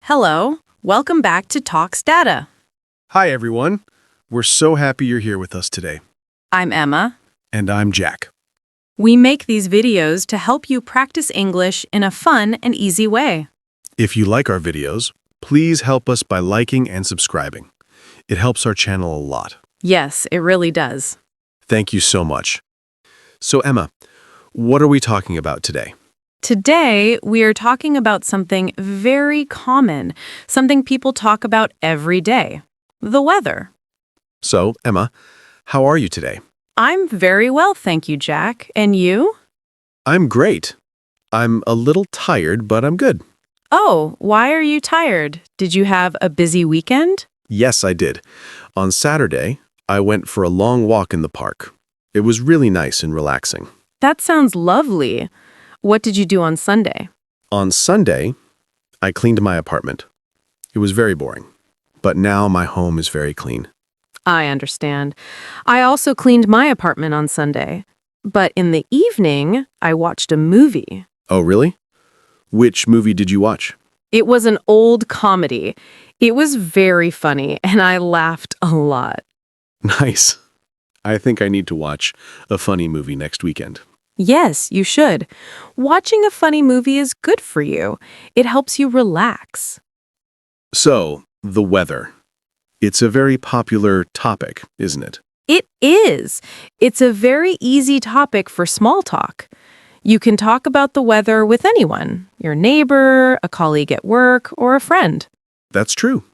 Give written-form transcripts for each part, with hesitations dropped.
Hello, welcome back to Talks Data. Hi, everyone. We're so happy you're here with us today. I'm Emma. And I'm Jack. We make these videos to help you practice English in a fun and easy way. If you like our videos, please help us by liking and subscribing. It helps our channel a lot. Yes, it really does. Thank you so much. So, Emma, what are we talking about today? Today, we are talking about something very common, something people talk about every day, the weather. So, Emma, how are you today? I'm very well, thank you, Jack. And you? I'm great. I'm a little tired, but I'm good. Oh, why are you tired? Did you have a busy weekend? Yes, I did. On Saturday, I went for a long walk in the park. It was really nice and relaxing. That sounds lovely. What did you do on Sunday? On Sunday, I cleaned my apartment. It was very boring, but now my home is very clean. I understand. I also cleaned my apartment on Sunday. But in the evening, I watched a movie. Oh, really? Which movie did you watch? It was an old comedy. It was very funny, and I laughed a lot. Nice. I think I need to watch a funny movie next weekend. Yes, you should. Watching a funny movie is good for you. It helps you relax. So, the weather. It's a very popular topic, isn't it? It is. It's a very easy topic for small talk. You can talk about the weather with anyone, your neighbor, a colleague at work, or a friend. That's true.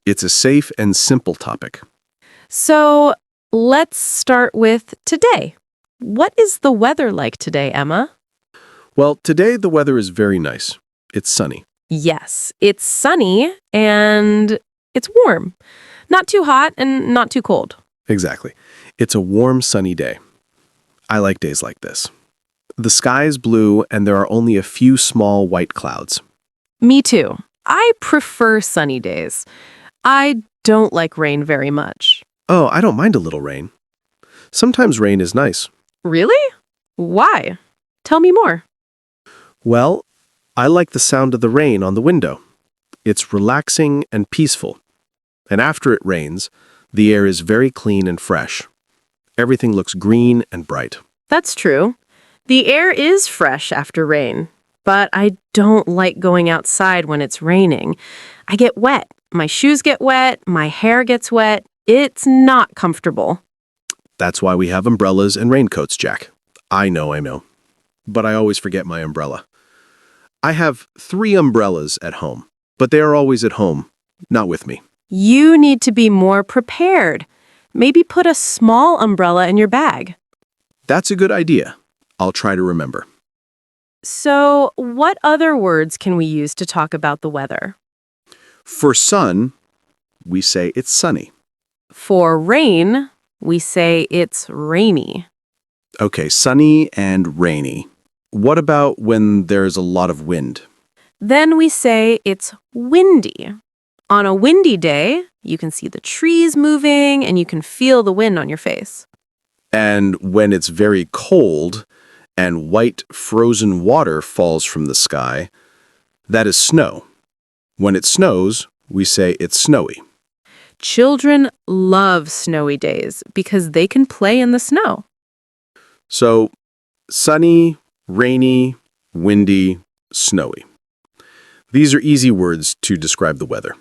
It's a safe and simple topic. So, let's start with today. What is the weather like today, Emma? Well, today the weather is very nice. It's sunny. Yes, it's sunny and it's warm. Not too hot and not too cold. Exactly. It's a warm, sunny day. I like days like this. The sky is blue and there are only a few small white clouds. Me too. I prefer sunny days. I don't like rain very much. Oh, I don't mind a little rain. Sometimes rain is nice. Really? Why? Tell me more. Well, I like the sound of the rain on the window. It's relaxing and peaceful. And after it rains, the air is very clean and fresh. Everything looks green and bright. That's true. The air is fresh after rain, but I don't like going outside when it's raining. I get wet. My shoes get wet. My hair gets wet. It's not comfortable. That's why we have umbrellas and raincoats, Jack. I know. But I always forget my umbrella. I have 3 umbrellas at home, but they are always at home, not with me. You need to be more prepared. Maybe put a small umbrella in your bag. That's a good idea. I'll try to remember. So, what other words can we use to talk about the weather? For sun, we say it's sunny. For rain, we say it's rainy. Okay, sunny and rainy. What about when there's a lot of wind? Then we say it's windy. On a windy day, you can see the trees moving and you can feel the wind on your face. And when it's very cold and white frozen water falls from the sky, that is snow. When it snows, we say it's snowy. Children love snowy days because they can play in the snow. So, sunny, rainy, windy, snowy. These are easy words to describe the weather.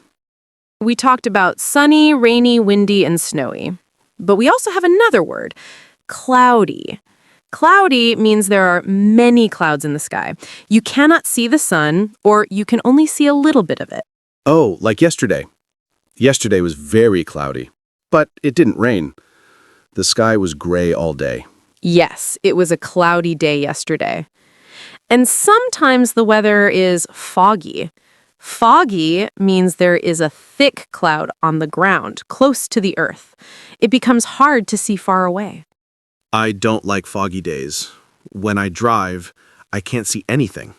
We talked about sunny, rainy, windy, and snowy. But we also have another word, cloudy. Cloudy means there are many clouds in the sky. You cannot see the sun, or you can only see a little bit of it. Oh, like yesterday. Yesterday was very cloudy, but it didn't rain. The sky was gray all day. Yes, it was a cloudy day yesterday. And sometimes the weather is foggy. Foggy means there is a thick cloud on the ground, close to the earth. It becomes hard to see far away. I don't like foggy days. When I drive, I can't see anything.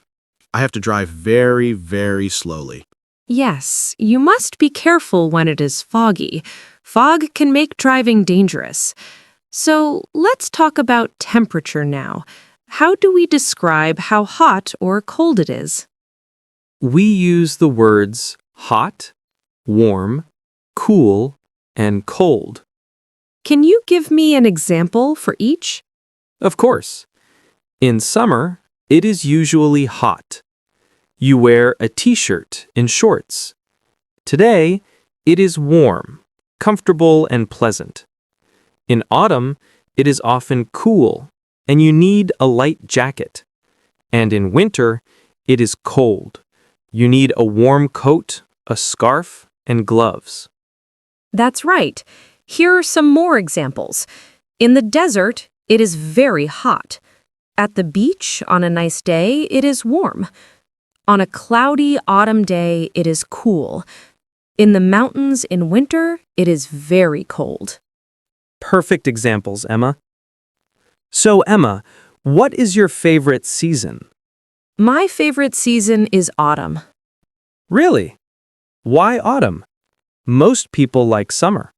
I have to drive very, very slowly. Yes, you must be careful when it is foggy. Fog can make driving dangerous. So let's talk about temperature now. How do we describe how hot or cold it is? We use the words hot, warm, cool, and cold. Can you give me an example for each? Of course. In summer, it is usually hot. You wear a t-shirt and shorts. Today, it is warm, comfortable, and pleasant. In autumn, it is often cool, and you need a light jacket. And in winter, it is cold. You need a warm coat, a scarf, and gloves. That's right. Here are some more examples. In the desert, it is very hot. At the beach, on a nice day, it is warm. On a cloudy autumn day, it is cool. In the mountains in winter, it is very cold. Perfect examples, Emma. So, Emma, what is your favorite season? My favorite season is autumn. Really? Why autumn? Most people like summer.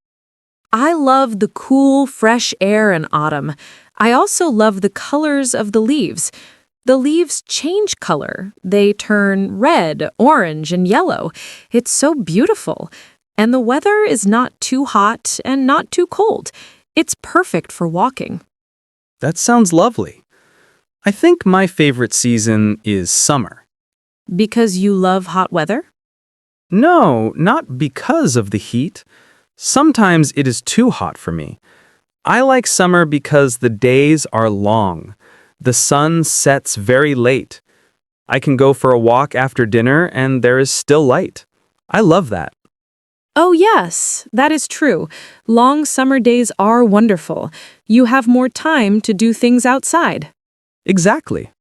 I love the cool, fresh air in autumn. I also love the colors of the leaves. The leaves change color. They turn red, orange, and yellow. It's so beautiful. And the weather is not too hot and not too cold. It's perfect for walking. That sounds lovely. I think my favorite season is summer. Because you love hot weather? No, not because of the heat. Sometimes it is too hot for me. I like summer because the days are long. The sun sets very late. I can go for a walk after dinner and there is still light. I love that. Oh, yes, that is true. Long summer days are wonderful. You have more time to do things outside. Exactly.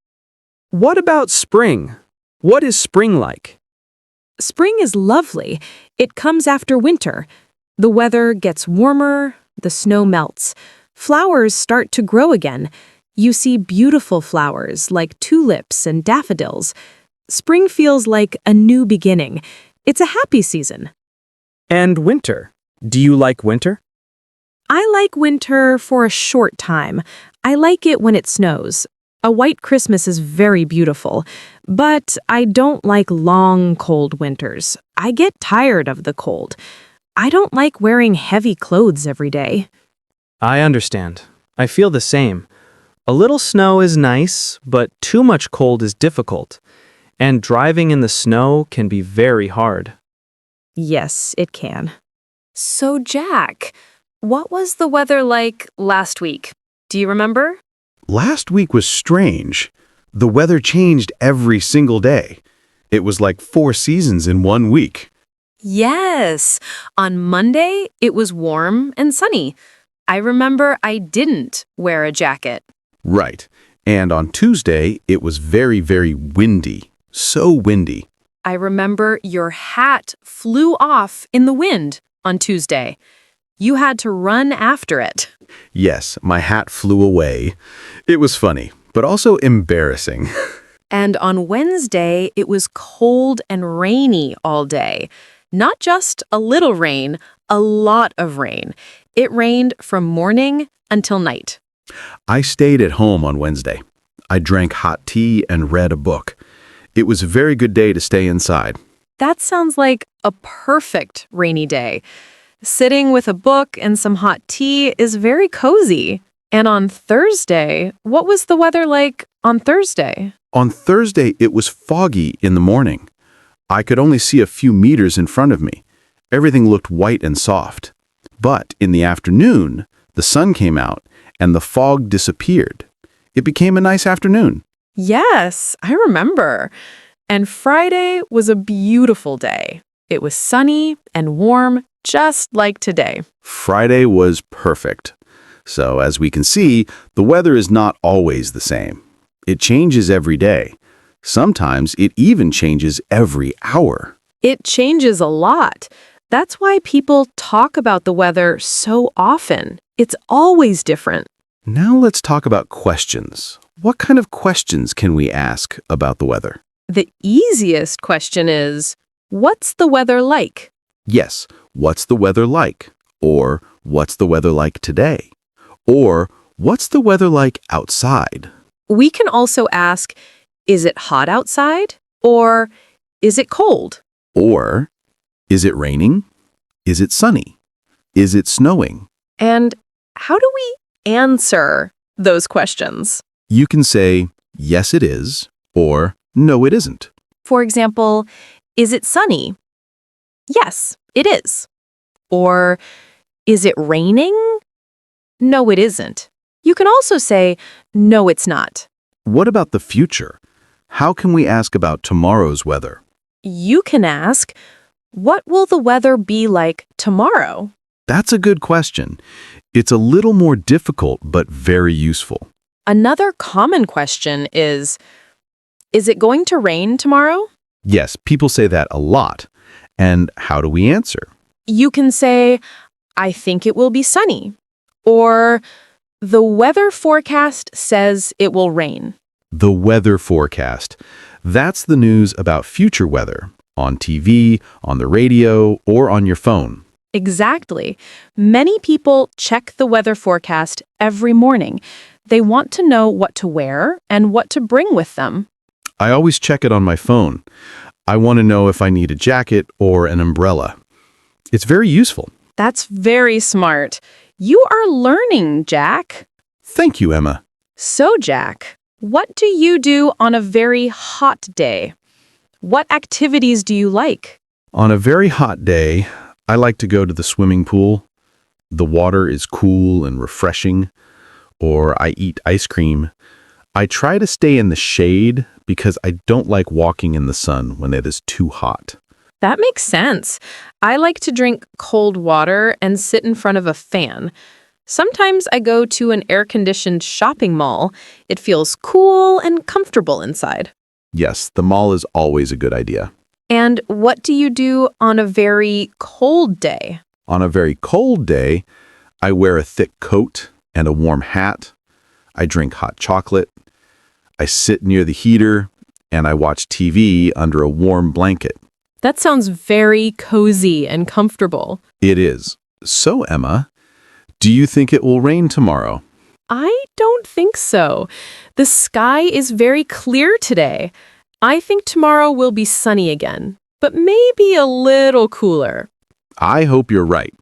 What about spring? What is spring like? Spring is lovely. It comes after winter. The weather gets warmer, the snow melts. Flowers start to grow again. You see beautiful flowers like tulips and daffodils. Spring feels like a new beginning. It's a happy season. And winter? Do you like winter? I like winter for a short time. I like it when it snows. A white Christmas is very beautiful, but I don't like long, cold winters. I get tired of the cold. I don't like wearing heavy clothes every day. I understand. I feel the same. A little snow is nice, but too much cold is difficult. And driving in the snow can be very hard. Yes, it can. So, Jack, what was the weather like last week? Do you remember? Last week was strange. The weather changed every single day. It was like 4 seasons in 1 week. Yes. On Monday, it was warm and sunny. I remember I didn't wear a jacket. Right. And on Tuesday, it was very, very windy. So windy. I remember your hat flew off in the wind on Tuesday. You had to run after it. Yes, my hat flew away. It was funny, but also embarrassing. And on Wednesday, it was cold and rainy all day. Not just a little rain, a lot of rain. It rained from morning until night. I stayed at home on Wednesday. I drank hot tea and read a book. It was a very good day to stay inside. That sounds like a perfect rainy day. Sitting with a book and some hot tea is very cozy. And on Thursday, what was the weather like on Thursday? On Thursday, it was foggy in the morning. I could only see a few meters in front of me. Everything looked white and soft. But in the afternoon, the sun came out and the fog disappeared. It became a nice afternoon. Yes, I remember. And Friday was a beautiful day. It was sunny and warm, just like today. Friday was perfect. So as we can see, the weather is not always the same. It changes every day. Sometimes it even changes every hour. It changes a lot. That's why people talk about the weather so often. It's always different. Now let's talk about questions. What kind of questions can we ask about the weather? The easiest question is, what's the weather like? Yes, what's the weather like? Or what's the weather like today? Or what's the weather like outside? We can also ask, is it hot outside? Or is it cold? Or Is it raining? Is it sunny? Is it snowing? And how do we answer those questions? You can say, yes, it is, or no, it isn't. For example, is it sunny? Yes, it is. Or, is it raining? No, it isn't. You can also say, no, it's not. What about the future? How can we ask about tomorrow's weather? You can ask, what will the weather be like tomorrow? That's a good question. It's a little more difficult, but very useful. Another common question is it going to rain tomorrow? Yes, people say that a lot. And how do we answer? You can say, I think it will be sunny. Or, the weather forecast says it will rain. The weather forecast. That's the news about future weather on TV, on the radio, or on your phone. Exactly. Many people check the weather forecast every morning. They want to know what to wear and what to bring with them. I always check it on my phone. I want to know if I need a jacket or an umbrella. It's very useful. That's very smart. You are learning, Jack. Thank you, Emma. So, Jack, what do you do on a very hot day? What activities do you like? On a very hot day, I like to go to the swimming pool. The water is cool and refreshing. Or I eat ice cream. I try to stay in the shade because I don't like walking in the sun when it is too hot. That makes sense. I like to drink cold water and sit in front of a fan. Sometimes I go to an air-conditioned shopping mall. It feels cool and comfortable inside. Yes, the mall is always a good idea. And what do you do on a very cold day? On a very cold day, I wear a thick coat and a warm hat. I drink hot chocolate. I sit near the heater, and I watch TV under a warm blanket. That sounds very cozy and comfortable. It is. So, Emma, do you think it will rain tomorrow? I don't think so. The sky is very clear today. I think tomorrow will be sunny again, but maybe a little cooler. I hope you're right.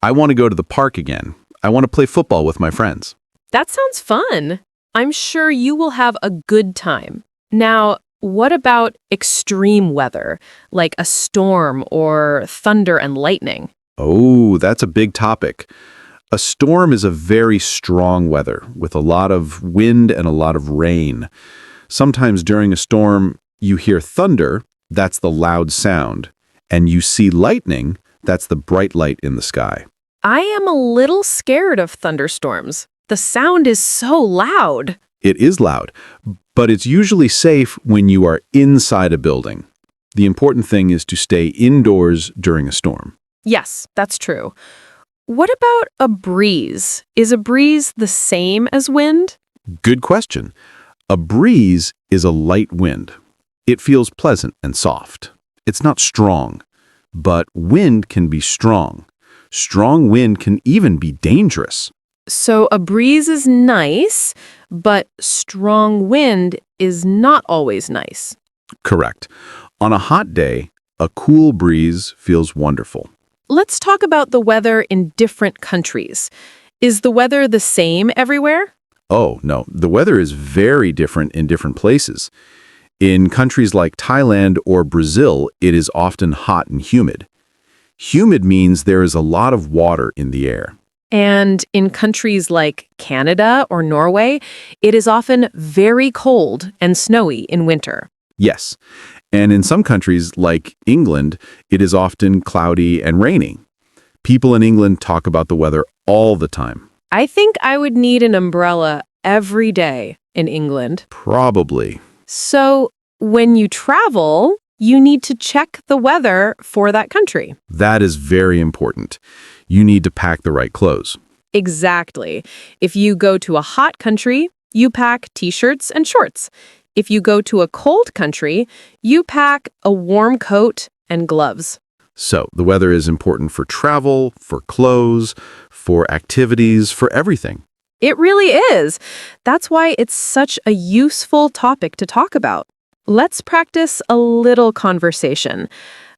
I want to go to the park again. I want to play football with my friends. That sounds fun. I'm sure you will have a good time. Now, what about extreme weather, like a storm or thunder and lightning? Oh, that's a big topic. A storm is a very strong weather with a lot of wind and a lot of rain. Sometimes during a storm, you hear thunder, that's the loud sound, and you see lightning, that's the bright light in the sky. I am a little scared of thunderstorms. The sound is so loud. It is loud, but it's usually safe when you are inside a building. The important thing is to stay indoors during a storm. Yes, that's true. What about a breeze? Is a breeze the same as wind? Good question. A breeze is a light wind. It feels pleasant and soft. It's not strong, but wind can be strong. Strong wind can even be dangerous. So a breeze is nice, but strong wind is not always nice. Correct. On a hot day, a cool breeze feels wonderful. Let's talk about the weather in different countries. Is the weather the same everywhere? Oh, no. The weather is very different in different places. In countries like Thailand or Brazil, it is often hot and humid. Humid means there is a lot of water in the air. And in countries like Canada or Norway, it is often very cold and snowy in winter. Yes. And in some countries, like England, it is often cloudy and raining. People in England talk about the weather all the time. I think I would need an umbrella every day in England. Probably. So when you travel, you need to check the weather for that country. That is very important. You need to pack the right clothes. Exactly. If you go to a hot country, you pack t-shirts and shorts. If you go to a cold country, you pack a warm coat and gloves. So the weather is important for travel, for clothes, for activities, for everything. It really is. That's why it's such a useful topic to talk about. Let's practice a little conversation.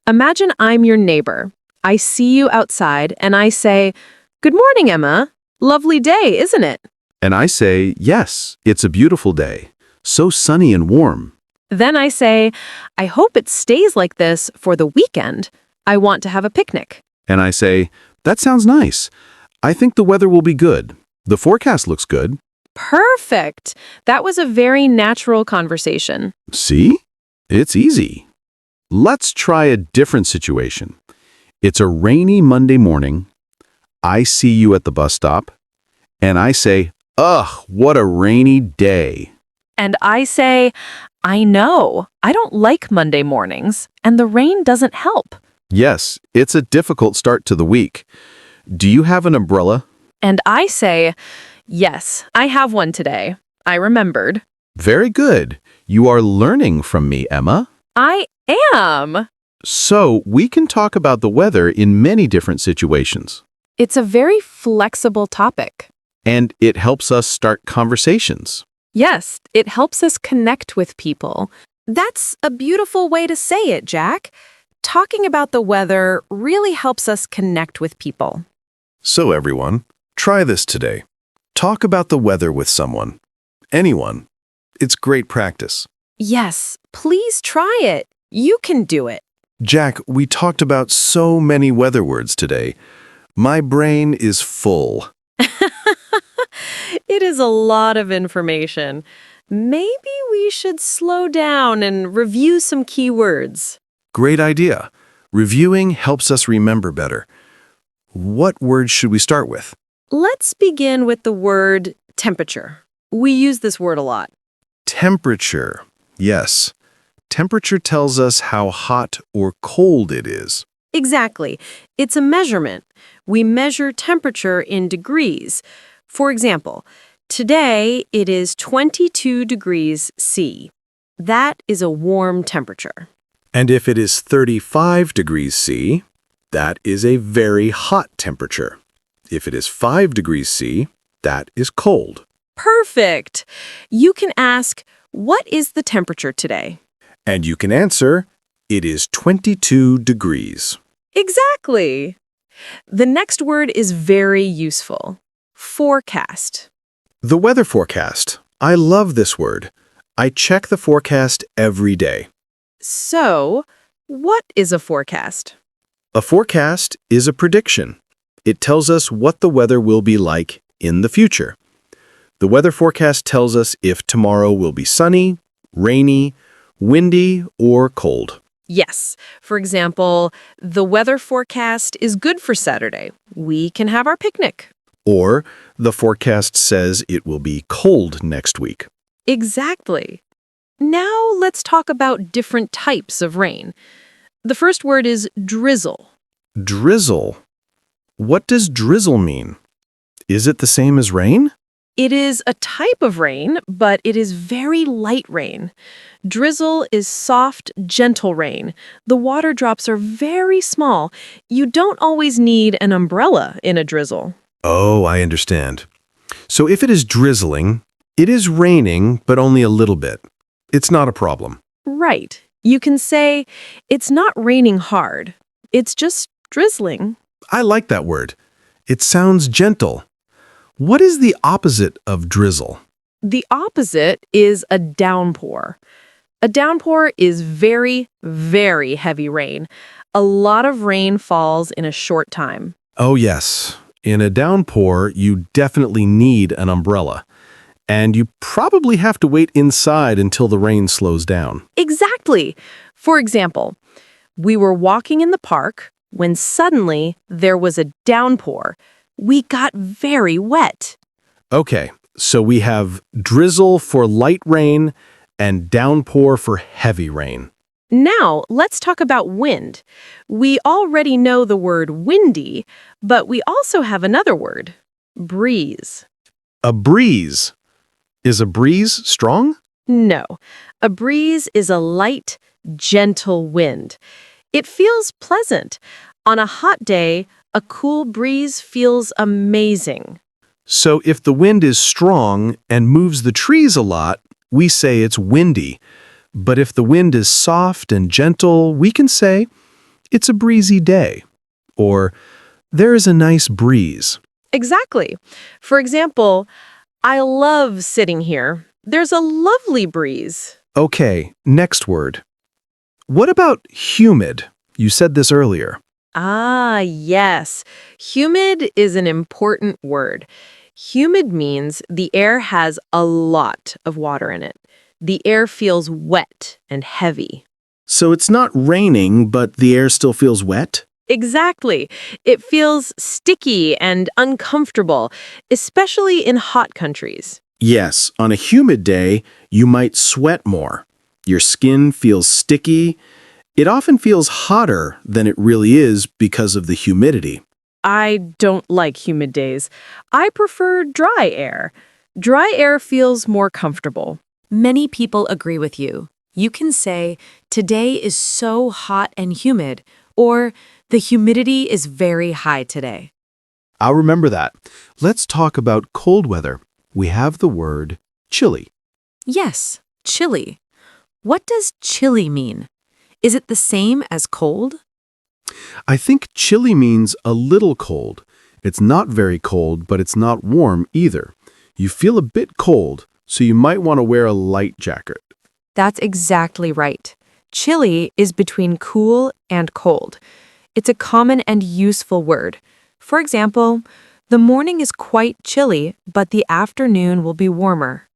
Imagine I'm your neighbor. I see you outside and I say, "Good morning, Emma. Lovely day, isn't it?" And I say, yes, it's a beautiful day. So sunny and warm. Then I say, "I hope it stays like this for the weekend. I want to have a picnic." And I say, that sounds nice. I think the weather will be good. The forecast looks good. Perfect. That was a very natural conversation. See? It's easy. Let's try a different situation. It's a rainy Monday morning. I see you at the bus stop. And I say, ugh, what a rainy day. And I say, "I know. I don't like Monday mornings, and the rain doesn't help." Yes, it's a difficult start to the week. Do you have an umbrella? And I say, "Yes, I have one today. I remembered." Very good. You are learning from me, Emma. I am. So, we can talk about the weather in many different situations. It's a very flexible topic. And it helps us start conversations. Yes, it helps us connect with people. That's a beautiful way to say it, Jack. Talking about the weather really helps us connect with people. So everyone, try this today. Talk about the weather with someone. Anyone. It's great practice. Yes, please try it. You can do it. Jack, we talked about so many weather words today. My brain is full. It is a lot of information. Maybe we should slow down and review some keywords. Great idea. Reviewing helps us remember better. What words should we start with? Let's begin with the word temperature. We use this word a lot. Temperature. Yes. Temperature tells us how hot or cold it is. Exactly. It's a measurement. We measure temperature in degrees. For example, today it is 22 degrees C. That is a warm temperature. And if it is 35 degrees C, that is a very hot temperature. If it is 5 degrees C, that is cold. Perfect. You can ask, "What is the temperature today?" And you can answer, it is 22 degrees. Exactly. The next word is very useful. Forecast. The weather forecast. I love this word. I check the forecast every day. So, what is a forecast? A forecast is a prediction. It tells us what the weather will be like in the future. The weather forecast tells us if tomorrow will be sunny, rainy, windy, or cold. Yes. For example, the weather forecast is good for Saturday. We can have our picnic. Or the forecast says it will be cold next week. Exactly. Now let's talk about different types of rain. The first word is drizzle. Drizzle. What does drizzle mean? Is it the same as rain? It is a type of rain, but it is very light rain. Drizzle is soft, gentle rain. The water drops are very small. You don't always need an umbrella in a drizzle. Oh, I understand. So if it is drizzling, it is raining, but only a little bit. It's not a problem. Right. You can say, "It's not raining hard. It's just drizzling." I like that word. It sounds gentle. What is the opposite of drizzle? The opposite is a downpour. A downpour is very, very heavy rain. A lot of rain falls in a short time. Oh, yes. In a downpour, you definitely need an umbrella. And you probably have to wait inside until the rain slows down. Exactly. For example, we were walking in the park when suddenly there was a downpour. We got very wet. Okay, so we have drizzle for light rain and downpour for heavy rain. Now, let's talk about wind. We already know the word windy, but we also have another word, breeze. A breeze. Is a breeze strong? No, a breeze is a light, gentle wind. It feels pleasant. On a hot day, a cool breeze feels amazing. So if the wind is strong and moves the trees a lot, we say it's windy. But if the wind is soft and gentle, we can say It's a breezy day. Or, there is a nice breeze. Exactly. For example, I love sitting here. There's a lovely breeze. Okay, next word. What about humid? You said this earlier. Ah, yes. Humid is an important word. Humid means the air has a lot of water in it. The air feels wet and heavy. So it's not raining, but the air still feels wet? Exactly. It feels sticky and uncomfortable, especially in hot countries. Yes, on a humid day, you might sweat more. Your skin feels sticky. It often feels hotter than it really is because of the humidity. I don't like humid days. I prefer dry air. Dry air feels more comfortable. Many people agree with you. You can say, today is so hot and humid, or the humidity is very high today. I'll remember that. Let's talk about cold weather. We have the word chilly. Yes, chilly. What does chilly mean? Is it the same as cold? I think chilly means a little cold. It's not very cold, but it's not warm either. You feel a bit cold, so you might want to wear a light jacket. That's exactly right. Chilly is between cool and cold. It's a common and useful word. For example, the morning is quite chilly, but the afternoon will be warmer.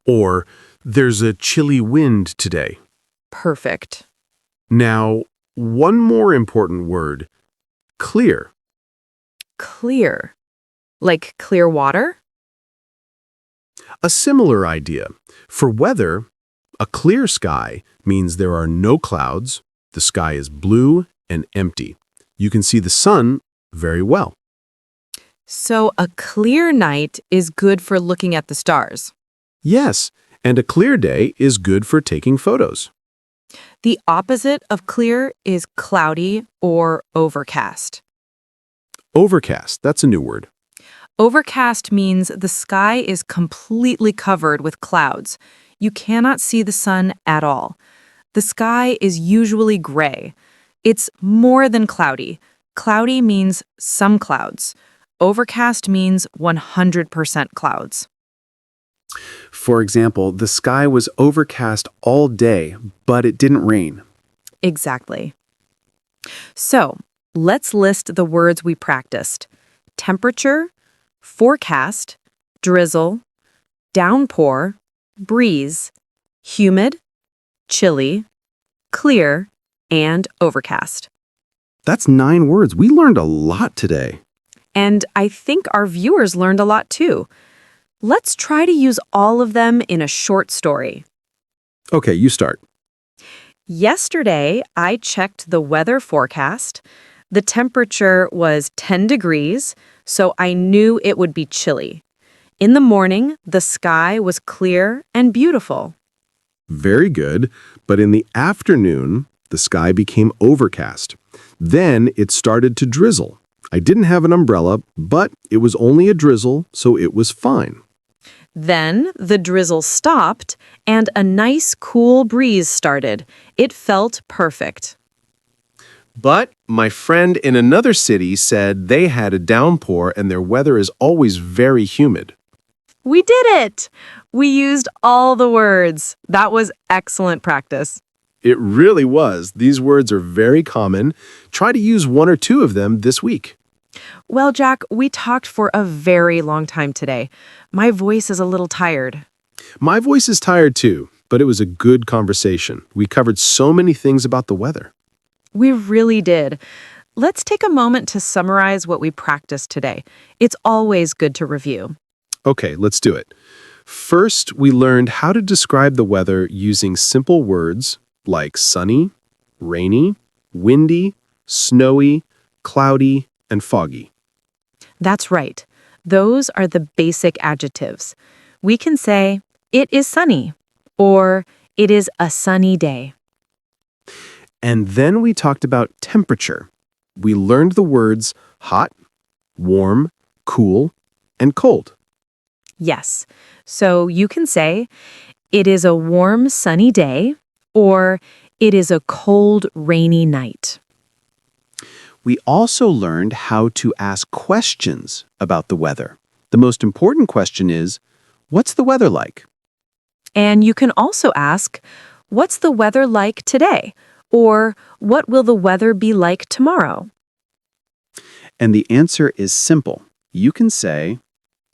Or, there's a chilly wind today. Perfect. Now, one more important word, clear. Clear. Like clear water? A similar idea. For weather, a clear sky means there are no clouds, the sky is blue and empty. You can see the sun very well. So a clear night is good for looking at the stars. Yes, and a clear day is good for taking photos. The opposite of clear is cloudy or overcast. Overcast, that's a new word. Overcast means the sky is completely covered with clouds. You cannot see the sun at all. The sky is usually gray. It's more than cloudy. Cloudy means some clouds. Overcast means 100% clouds. For example, the sky was overcast all day, but it didn't rain. Exactly. So, let's list the words we practiced. Temperature, forecast, drizzle, downpour, breeze, humid, chilly, clear, and overcast. That's 9 words. We learned a lot today. And I think our viewers learned a lot too. Let's try to use all of them in a short story. Okay, you start. Yesterday, I checked the weather forecast. The temperature was 10 degrees, so I knew it would be chilly. In the morning, the sky was clear and beautiful. Very good. But in the afternoon, the sky became overcast. Then it started to drizzle. I didn't have an umbrella, but it was only a drizzle, so it was fine. Then the drizzle stopped and a nice cool breeze started. It felt perfect. But my friend in another city said they had a downpour and their weather is always very humid. We did it! We used all the words. That was excellent practice. It really was. These words are very common. Try to use 1 or 2 of them this week. Well, Jack, we talked for a very long time today. My voice is a little tired. My voice is tired too, but it was a good conversation. We covered so many things about the weather. We really did. Let's take a moment to summarize what we practiced today. It's always good to review. Okay, let's do it. First, we learned how to describe the weather using simple words like sunny, rainy, windy, snowy, cloudy, and foggy. That's right. Those are the basic adjectives. We can say, it is sunny, or it is a sunny day. And then we talked about temperature. We learned the words hot, warm, cool, and cold. Yes. So you can say, it is a warm, sunny day, or it is a cold, rainy night. We also learned how to ask questions about the weather. The most important question is, what's the weather like? And you can also ask, what's the weather like today? Or what will the weather be like tomorrow? And the answer is simple. You can say,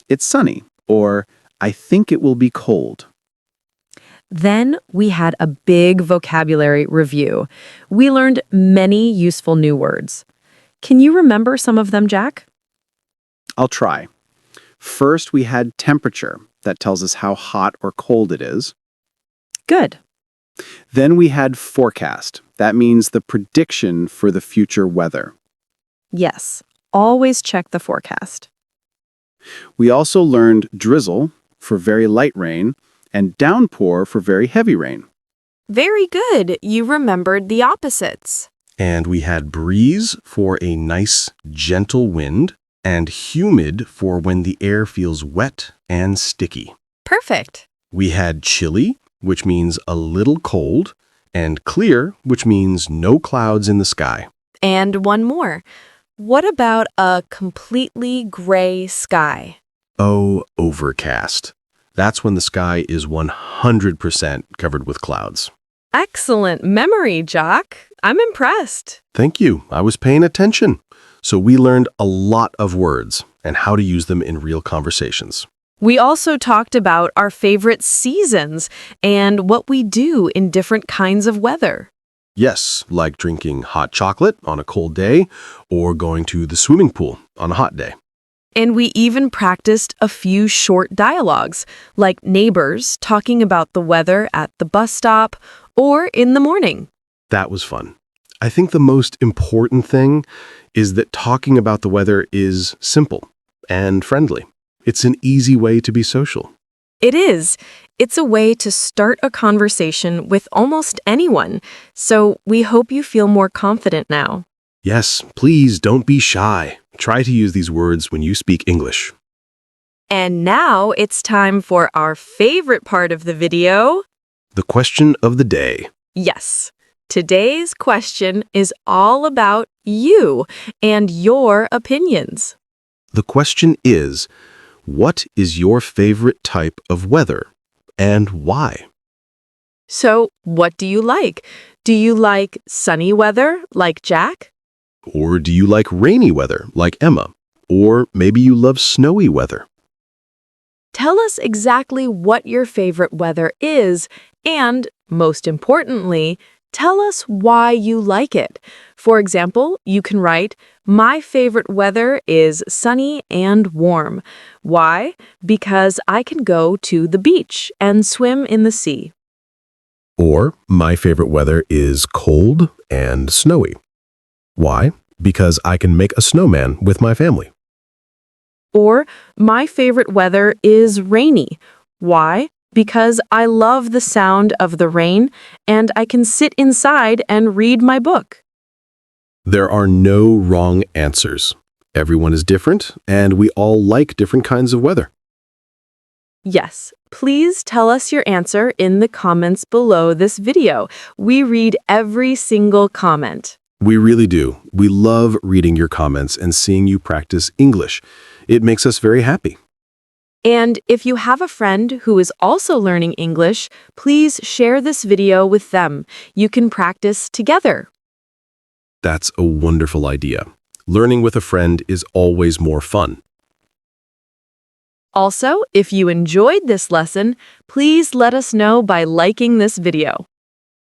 it's sunny, or I think it will be cold. Then we had a big vocabulary review. We learned many useful new words. Can you remember some of them, Jack? I'll try. First, we had temperature. That tells us how hot or cold it is. Good. Then we had forecast. That means the prediction for the future weather. Yes, always check the forecast. We also learned drizzle for very light rain and downpour for very heavy rain. Very good. You remembered the opposites. And we had breeze for a nice, gentle wind, and humid for when the air feels wet and sticky. Perfect. We had chilly, which means a little cold, and clear, which means no clouds in the sky. And one more. What about a completely gray sky? Oh, overcast. That's when the sky is 100% covered with clouds. Excellent memory, Jock. I'm impressed. Thank you. I was paying attention. So we learned a lot of words and how to use them in real conversations. We also talked about our favorite seasons and what we do in different kinds of weather. Yes, like drinking hot chocolate on a cold day or going to the swimming pool on a hot day. And we even practiced a few short dialogues, like neighbors talking about the weather at the bus stop or in the morning. That was fun. I think the most important thing is that talking about the weather is simple and friendly. It's an easy way to be social. It is. It's a way to start a conversation with almost anyone, so we hope you feel more confident now. Yes, please don't be shy. Try to use these words when you speak English. And now it's time for our favorite part of the video. The question of the day. Yes, today's question is all about you and your opinions. The question is, what is your favorite type of weather and why? So, what do you like? Do you like sunny weather, like Jack? Or do you like rainy weather, like Emma? Or maybe you love snowy weather? Tell us exactly what your favorite weather is, and, most importantly, tell us why you like it. For example, you can write, my favorite weather is sunny and warm. Why? Because I can go to the beach and swim in the sea. Or, my favorite weather is cold and snowy. Why? Because I can make a snowman with my family. Or, my favorite weather is rainy. Why? Because I love the sound of the rain and I can sit inside and read my book. There are no wrong answers. Everyone is different, and we all like different kinds of weather. Yes, please tell us your answer in the comments below this video. We read every single comment. We really do. We love reading your comments and seeing you practice English. It makes us very happy. And if you have a friend who is also learning English, please share this video with them. You can practice together. That's a wonderful idea. Learning with a friend is always more fun. Also, if you enjoyed this lesson, please let us know by liking this video.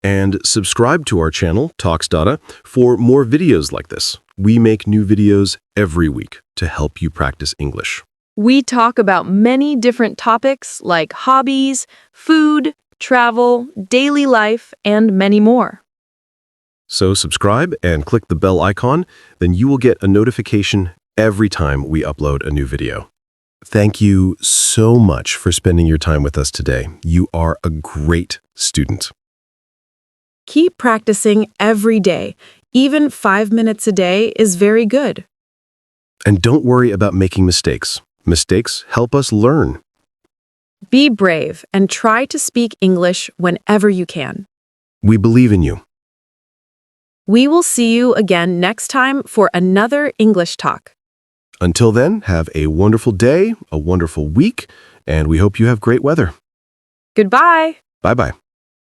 And subscribe to our channel, Talksdata, for more videos like this. We make new videos every week to help you practice English. We talk about many different topics like hobbies, food, travel, daily life, and many more. So subscribe and click the bell icon, then you will get a notification every time we upload a new video. Thank you so much for spending your time with us today. You are a great student. Keep practicing every day. Even 5 minutes a day is very good. And don't worry about making mistakes. Mistakes help us learn. Be brave and try to speak English whenever you can. We believe in you. We will see you again next time for another English talk. Until then, have a wonderful day, a wonderful week, and we hope you have great weather. Goodbye. Bye-bye.